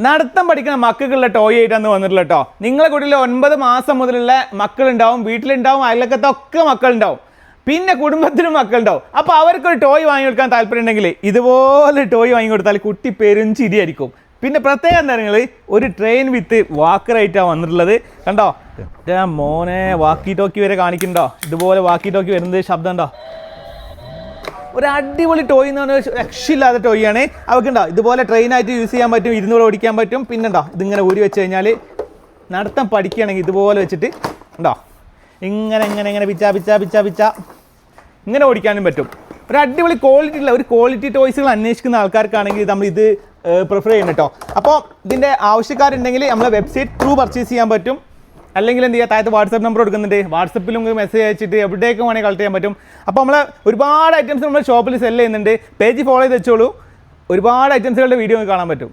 നടത്തം പഠിക്കുന്ന മക്കൾക്കുള്ള ടോയ് ആയിട്ടാണ് വന്നിട്ടുള്ളത് കേട്ടോ. നിങ്ങളെ കൂടെ 9 മാസം മുതലുള്ള മക്കളുണ്ടാവും, വീട്ടിലുണ്ടാവും, അയൽക്കത്തൊക്കെ മക്കളുണ്ടാവും, പിന്നെ കുടുംബത്തിനും മക്കളുണ്ടാവും. അപ്പോൾ അവർക്കൊരു ടോയ് വാങ്ങി കൊടുക്കാൻ താല്പര്യം ഉണ്ടെങ്കിൽ ഇതുപോലെ ടോയ് വാങ്ങി കൊടുത്താൽ കുട്ടി പെരുഞ്ചിരിയായിരിക്കും. പിന്നെ പ്രത്യേകം എന്താ പറയുക, ഒരു ട്രെയിൻ വിത്ത് വാക്കറായിട്ടാണ് വന്നിട്ടുള്ളത്. കണ്ടോ മോനെ, വാക്കി ടോക്കി വരെ കാണിക്കുന്നുണ്ടോ? ഇതുപോലെ വാക്കി ടോക്കി വരുന്നത് ശബ്ദം ഉണ്ടോ? ഒരു അടിപൊളി ടോയ് എന്ന് പറഞ്ഞാൽ രക്ഷയില്ലാത്ത ടോയാണ്. അവർക്കുണ്ടോ ഇതുപോലെ ട്രെയിനായിട്ട് യൂസ് ചെയ്യാൻ പറ്റും, 200 ഓടിക്കാൻ പറ്റും. പിന്നെണ്ടോ ഇതിങ്ങനെ ഊരി വെച്ച് കഴിഞ്ഞാൽ നടത്തം പഠിക്കുകയാണെങ്കിൽ ഇതുപോലെ വെച്ചിട്ട് ഉണ്ടോ ഇങ്ങനെ പിച്ച ഇങ്ങനെ ഓടിക്കാനും പറ്റും. ഒരു അടിപൊളി ക്വാളിറ്റി ഉള്ള ഒരു ക്വാളിറ്റി ടോയ്സുകൾ അന്വേഷിക്കുന്ന ആൾക്കാർക്കാണെങ്കിൽ നമ്മൾ ഇത് പ്രിഫർ ചെയ്യണം കേട്ടോ. അപ്പോൾ ഇതിൻ്റെ ആവശ്യക്കാരുണ്ടെങ്കിൽ നമ്മളെ വെബ്സൈറ്റ് ത്രൂ പർച്ചേസ് ചെയ്യാൻ പറ്റും. അല്ലെങ്കിൽ എന്ത് ചെയ്യുക, താഴത്ത് വാട്സപ്പ് നമ്പർ കൊടുക്കുന്നുണ്ട്, വാട്സപ്പിലും മെസ്സേജ് അയച്ചിട്ട് എവിടേക്ക് വേണമെങ്കിൽ കളക്ട് ചെയ്യാൻ പറ്റും. അപ്പോൾ നമ്മൾ ഒരുപാട് ഐറ്റംസ് നമ്മുടെ ഷോപ്പിൽ സെല് ചെയ്യുന്നുണ്ട്. പേജ് ഫോളോ ചെയ്ത് വെച്ചോളൂ, ഒരുപാട് ഐറ്റംസുകളുടെ വീഡിയോ കാണാൻ പറ്റും.